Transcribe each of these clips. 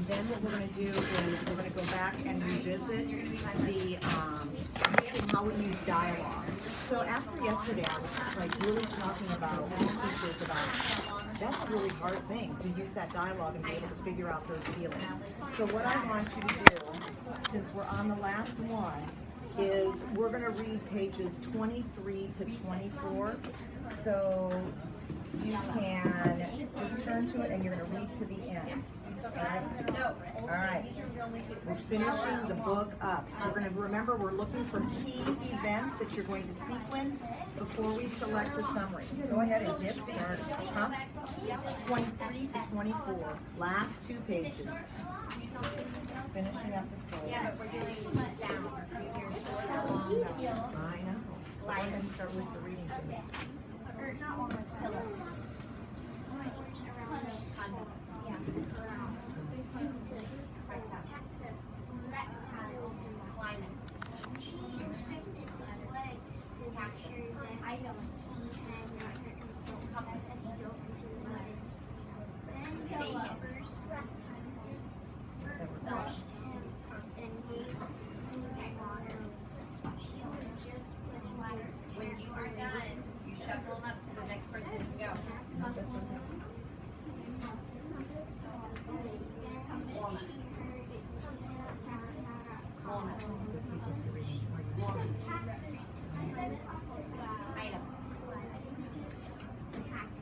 then what we're going to do is we're going to go back and revisit the how we use dialogue. So after yesterday, I was like really talking about teachers about that's a really hard thing to use that dialogue and be able to figure out those feelings. So what I want you to do, since we're on the last one, is we're going to read pages 23 to 24. So you can just turn to it and you're going to read to the end. All right. We're finishing the book up. We're going to remember we're looking for key events that you're going to sequence before we select the summary. Go ahead and get started. 23 to 24. Last 2 pages. Finishing up the story. Yeah, but we're doing down. I know. Go ahead and start with the reading to me. Or not on the pillow. When you are done, you shuffle them up so the next person can go. Item.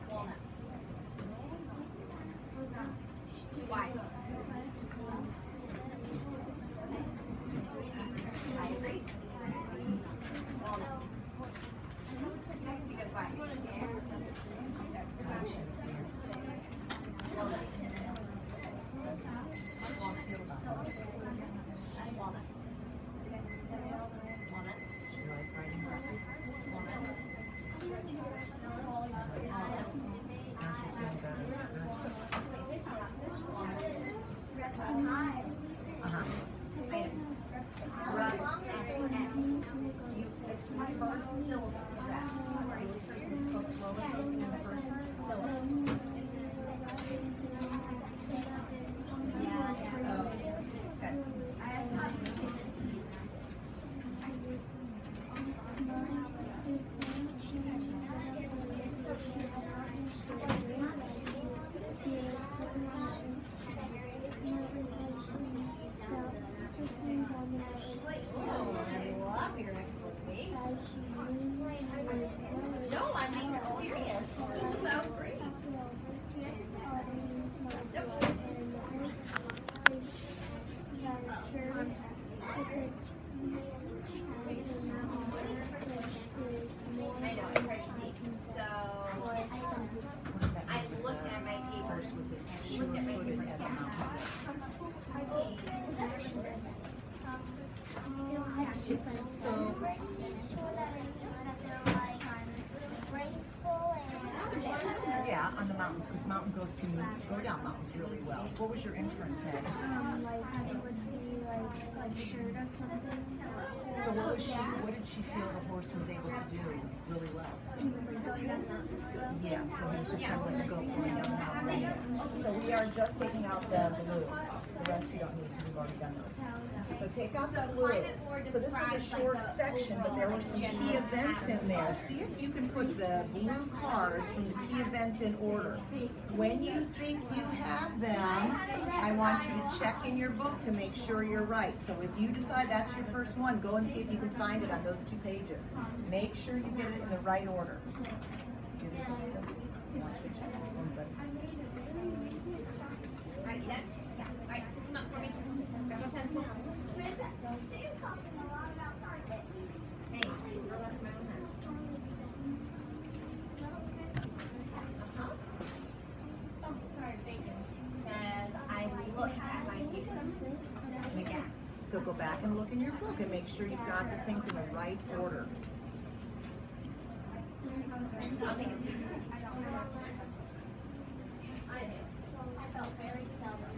Walnut. Why? I agree. Walnut. Because why? Walnut. Walnut. You like riding horses? Walnut. It's my first syllable stress. You start to focus slowly in the first syllable. Yeah. Good. No, I'm being serious. That was great. Yep. I know, it's hard to see. So, I looked at my papers. Looked at my papers. Yeah, on the mountains, because mountain goats can go down mountains really well. What was your inference head? It would be like a shirt or something. So what did she feel the horse was able to do really well? He was going up mountains well. Yeah, so he was just kind of like a goat going down the mountain. So we are just taking out the blue. The rest you don't need because we've already done those. So take out the blue. So this was a short section, but there were some key events in there. See if you can put the blue cards from the key events in order. When you think you have them, I want you to check in your book to make sure you're right. So if you decide that's your first one, go and see if you can find it on those 2 pages. Make sure you get it in the right order. Right, you done? Yeah. Right, come up for me. Grab a pencil. Hey, roll up my own hand. Sorry, thank you. Says, I looked at my papers. The gas. So go back and look in your book and make sure you've got the things in the right order. I'll take it to you. I felt very seldom.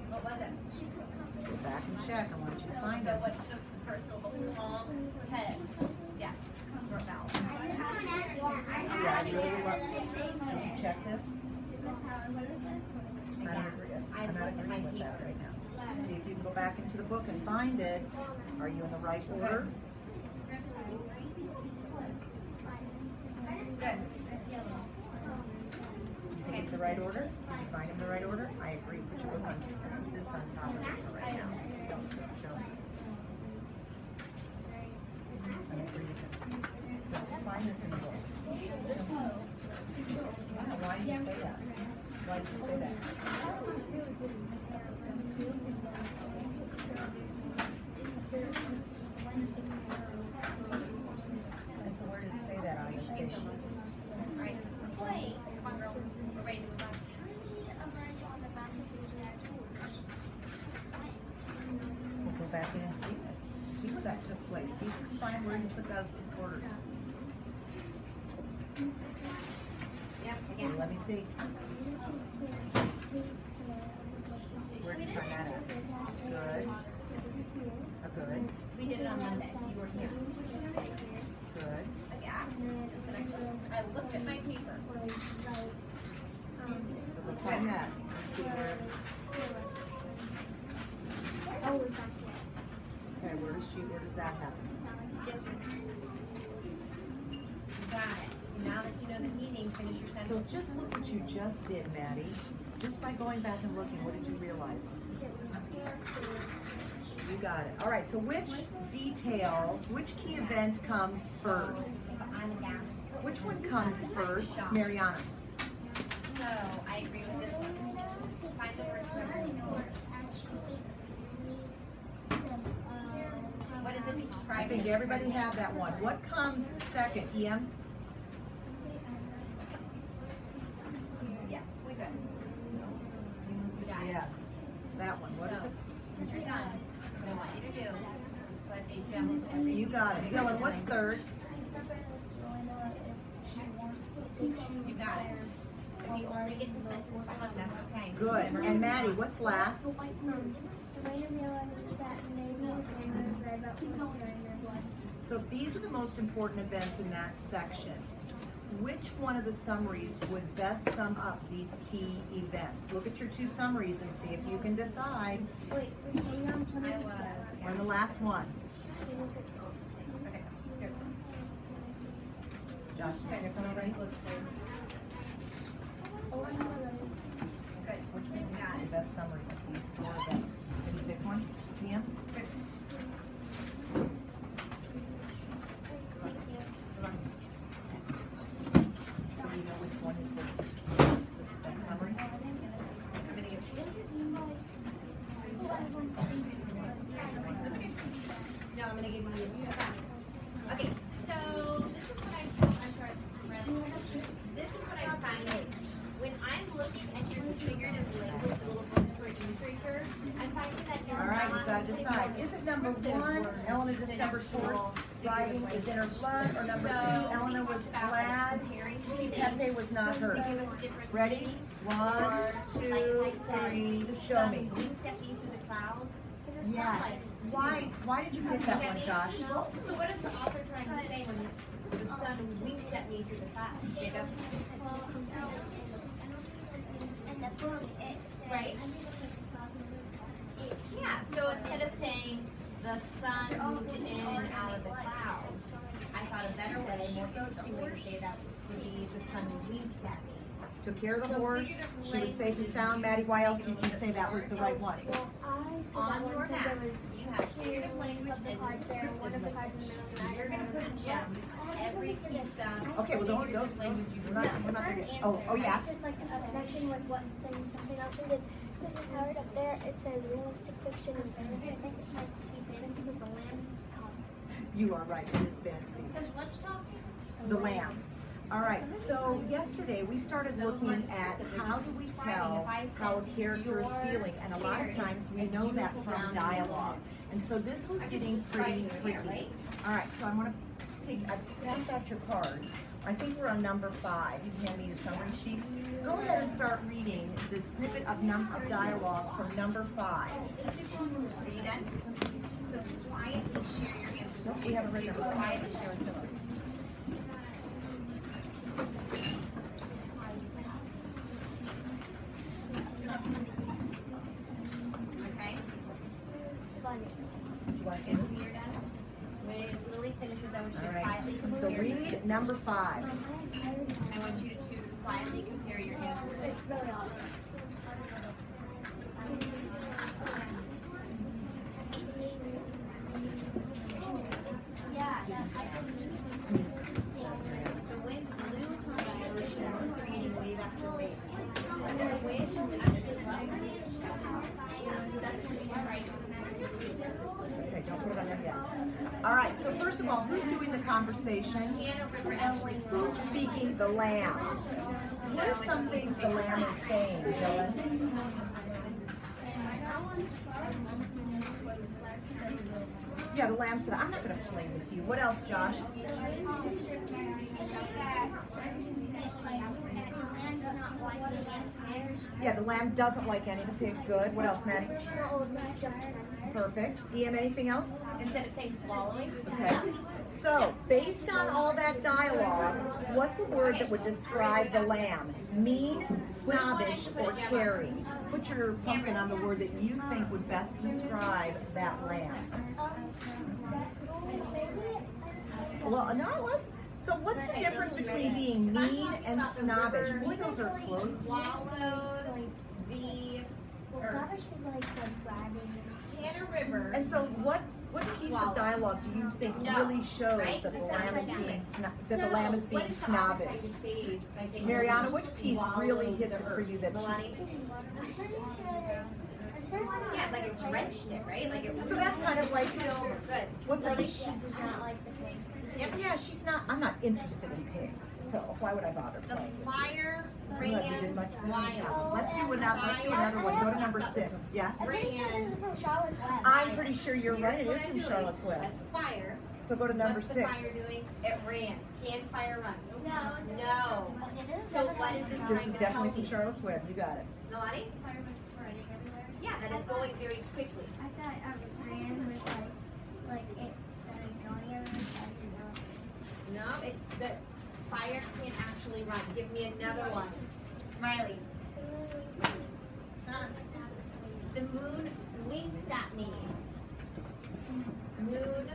What was it? Go back and check. I want you to find So it. what's the first syllable? Calm, pest. Yes. Short vowel. Yeah, I really love. Can you check this? I'm not that right now. See if you can go back into the book and find it. Are you in the right order? Good. You think it's the right order? Did you find him the right order? I agree. Put your book on this on top of it right now. Don't show me. Let me read it. So find this in the book. Why did you say that? Why did you say that? And so where did it say that on your station? Right. Come on, girl. We're ready to move on. We'll go back in and see it. See where that took place. See if you can find where you put those orders. Yep, Okay, again. let me see. Where did you find that at? Good. Good. We did it on Monday. You were here. Good. I asked. I looked at my paper. So we'll find that. Let's see where. Okay, where does that happen? Yes, ma'am. You got it. So now that you know the meaning, finish your So sentence. just look what you just did, Maddie. Just by going back and looking, what did you realize? You got it. All right, so which detail, which key event comes first? I'm aghast. Which one comes first, Mariana? So I agree with this one. Find the word trigger. What does it describe? I think everybody had that one. What comes second, Ian? Yes. We're good. You got it. Yes, that one. What is So, it? since you're done, what I want you to do is put a gem in every. You got it. Dylan, what's third? You got it. If you only get to sentence one, that's okay. Good. And Maddie, what's last? So if these are the most important events in that section, which one of the summaries would best sum up these key events? Look at your two summaries and see if you can decide. I was. We're in the last one. Okay. Here. Josh, you got your phone already? Good. Which one Got is it. the best summary of these four events? Can you pick one? Ian? So we know which one is the best summary? I'm gonna give it to you. No, I'm gonna give you. Okay, so this is what I'm sorry, this is what I'm finding. When I'm looking at your figurative language, the little books for e-reader, I'm finding that you're All right, not you've got to decide. Is it number one, Elena discovered horse riding is in her blood, or number two, Elena was glad to see Pepe was not hurt? Ready? One, two, three, show me. Winked at me through the clouds. Yes. Why did you pick that one, Josh? So what is the author trying to say when the sun winked at me through the clouds, Jacob? Right. Yeah, so instead of saying the sun moved in and out of the clouds, I thought a better way, more interesting way to say that would be the sun winked at me. Took care of the horse, she was safe and sound. Maddie, why else did you say that was the right one? On your map, you have figurative language and descriptive language. You're going to put a gem every piece of Okay, well, don't, figurative language you we're not gonna, oh, yeah. Just like a connection with what thing, something else we did. Because right up there, it says realistic fiction and fantasy. I think it's like fantasy was the land. You are right, it is fantasy. Because what's talking? The lamb. All right, so yesterday we started looking at how do we tell how a character is feeling, and a lot of times we know that from dialogue. And so this was getting pretty tricky. All right, so I'm gonna I've passed out your cards. I think we're on number 5. You can hand me your summary sheets. Go ahead and start reading the snippet of dialogue from number 5. Are you done? So quietly share your answers. Nope, we haven't read number 5. Quietly share with Phyllis. funny. Okay, when you're done, when Lily finishes, I want you All to right. quietly compare So your hands. read number 5. I want you to quietly compare your hands. It's really obvious. Yeah, The wind blew across the ocean, creating wave after wave. And the wind was actually lovely. That's really right. Okay, don't put it on there yet. All right, so first of all, who's doing the conversation? Hannah River Emily. Who's speaking? The lamb. What are some things the lamb is saying, Dylan? Yeah, the lamb said, I'm not going to play with you. What else, Josh? Yeah, the lamb doesn't like any of the pigs. Good. What else, Maddie? Perfect. EM, anything else? Instead of saying swallowing. Okay. So, based on all that dialogue, what's a word that would describe the lamb? Mean, snobbish, or caring? Put your pumpkin on the word that you think would best describe that lamb. Well, no, what? So what's the difference between being mean and snobbish? Boy, those are close. Swallowed the earth. Snobbish is like the bragging. Hannah River. And so what piece of dialogue do you think really shows right? that the 'Cause it's lamb is not being dynamic. that the lamb is So, being what is the snobbish? opposite I say by saying Mariana, which piece swallow really the hits it for earth? you that Milani? Yeah, like it drenched it, right? Like it was So that's kind of like good. what's Lily? like She does not like the pig. Yep. yeah, she's not. I'm not interested in pigs, so why would I bother The playing? fire Good, you did ran much better than wild. that. Let's do another one. Go to number 6. Yeah. I'm pretty sure this is from Charlotte's Web. I'm pretty sure you're right. It Here's is what from I'm Charlotte's doing. Web. That's fire. So go to number What's 6. the fire doing? It ran. Can fire run? No. No. It is So what is this This trying is to definitely tell from me? Charlotte's Web. You got it. Nalani? Yeah, that it's going very quickly. I thought ran was like it started going everywhere. No, it's the fire can actually run. Give me another one. Riley. The moon winked at me. Moon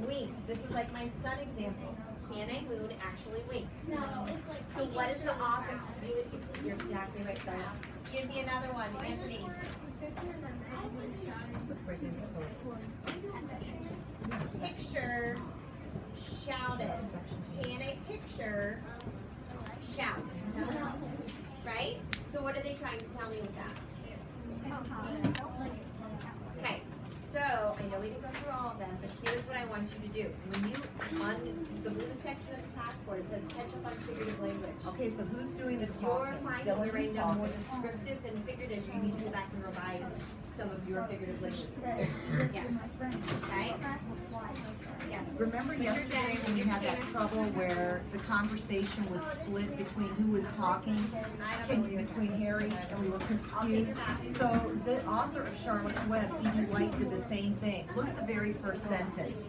winked. This was like my sun example. Can a moon actually wink? No, it's like. So what is the opposite? You're exactly right, Sarah. Give me another one, Anthony. Let's break it into so Picture shouted. Can a picture shout? Right? So what are they trying to tell me with that? Okay, so I know we didn't go through all of them, but here's what I want you to do. When you, on the blue section of the passport, it says catch up on figurative language. okay, so who's doing the If you're talking? finding Dylan's you're writing down more talking. descriptive than figurative, you need to go back and revise some of your figurative language. Yes. Okay? Yes. Remember yesterday when we had that trouble where the conversation was split between who was talking, between Harry, and we were confused? So the author of Charlotte's Web, Edie White, did the same thing. Look at the very first sentence.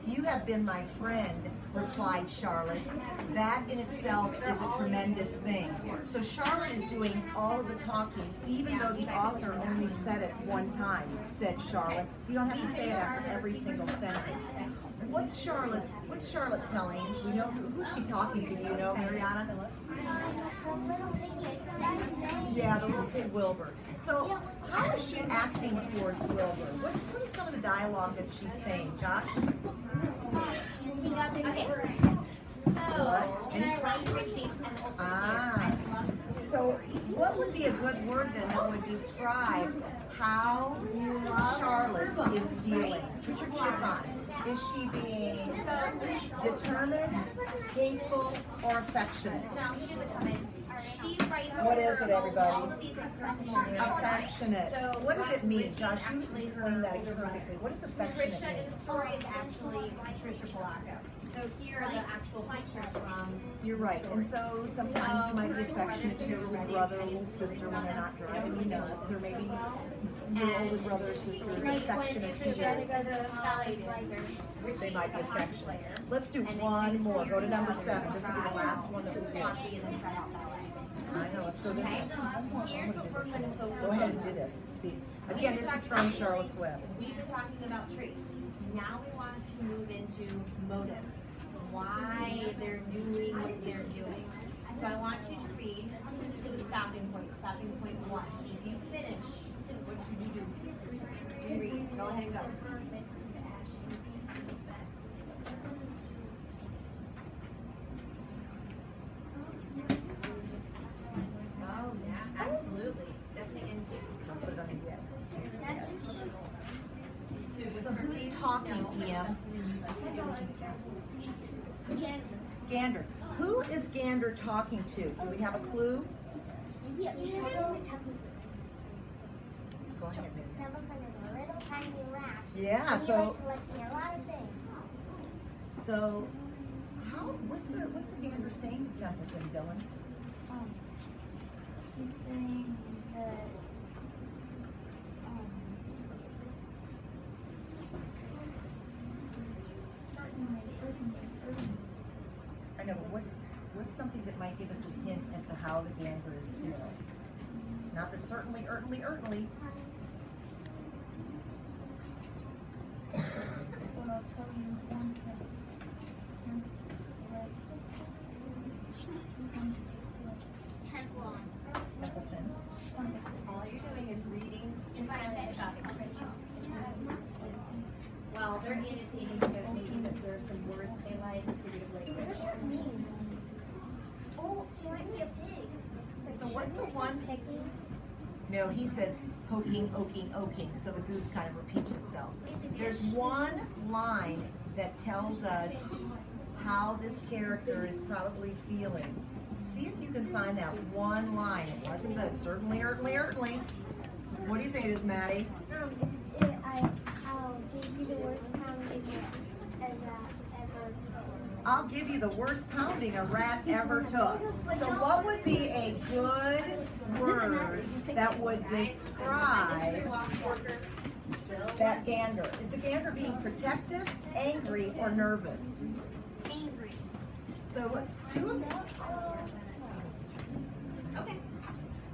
You have been my friend, replied Charlotte. That in itself is a tremendous thing. So Charlotte is doing all of the talking, even though the author only said it one time, said Charlotte. You don't have to say it after every single sentence. What's Charlotte telling? We know who's she talking to, you know, Mariana? Yeah, the little pig Wilbur. So how is she acting towards Wilbur? What is some of the dialogue that she's saying, Josh? Okay. So, and it's right reaching and ultimately Ah. So what would be a good word then that would describe how Charlotte is feeling? Put your chip on. Is she being determined, hateful, or affectionate? No, he doesn't come in. She writes. What is it, everybody? All of these are personal narratives. Affectionate. So What does it mean, Richie Josh? You actually explained that her older brother. perfectly. What does affectionate Trisha in mean? the story is actually Trisha Polacco. So here are the actual pictures from. You're right. And so sometimes you might be affectionate to your little brother or little sister when they're not driving you nuts, or maybe your older brother or sister is affectionate to you. Ballet dancer. They might be affectionate. Let's do one more. Go to number 7. This will be the last one that we do. Hockey and then try out ballet. I know. Let's go this Okay. one. Here's what we're going to focus Go on. ahead and do this. See, again, this is from Charlotte's Web. We were talking about traits. Now we want to move into motives. Why they're doing what they're doing. So I want you to read to the stopping point 1. If you finish, what should you do? Reread. Go ahead and go. Oh, yeah, absolutely. Definitely into. I'll put it on the web. To So who's talking, Ian? Gander. Who is Gander talking to? Do we have a clue? Yeah, you should probably tell me. Go ahead, Mary. Templeton is a little tiny rat. Yeah, And he so likes to lick me a lot of things. what's the Gander saying to Templeton, Dylan? He's saying that I know, but what's something that might give us a hint as to how the Gander is feeling? Not the certainly, certainly. Well, I'll tell you one thing. Templeton. All you're doing is reading in front of the stopping point. Well, they're annotating because maybe that there's some words they like, figurative What language. does that mean? Oh, she might be a pig. So what's the one? Picking. No, he says poking, oking, so the goose kind of repeats itself. There's one line that tells us how this character is probably feeling. See if you can find that one line. It wasn't the certainly. What do you think it is, Maddie? I'll give you the worst pounding as ever. I'll give you the worst pounding a rat ever took. So what would be a good word that would describe that gander? Is the gander being protective, angry, or nervous? Angry. So two of them. Okay.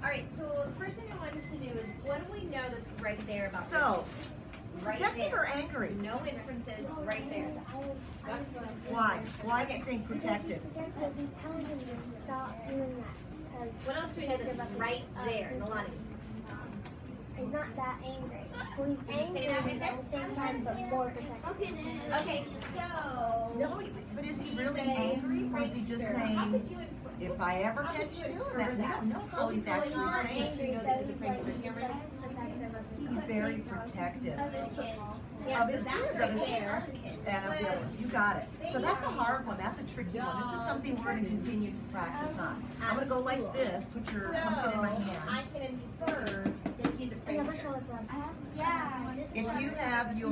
All right. So the first thing I want us to do is, what do we know that's right there about? So, right protective there. or angry? No inferences. Right there. Why? Why do you think protective? Protective, he's telling him to stop doing that. What else do we know that's right there, Nolani? He's not that angry. Well, he's angry, Say that right but at the same time, but more protective. Okay. So. No, but is he he's really a angry, or is he just prankster. How saying, could you if I ever how catch could you you doing infer that? We don't know how What he's was going actually on? saying. Angry. You know that he's a prankster. You remember? He's very protective Of his kids. Yes, of his that's kids, right of his there. and of the others. You got it. So that's a hard one. That's a tricky one. This is something we're going to continue to practice on. I'm going to go like this. Put your pumpkin in my So hand. I can infer that he's a I never prankster. saw it. Yeah. If you have your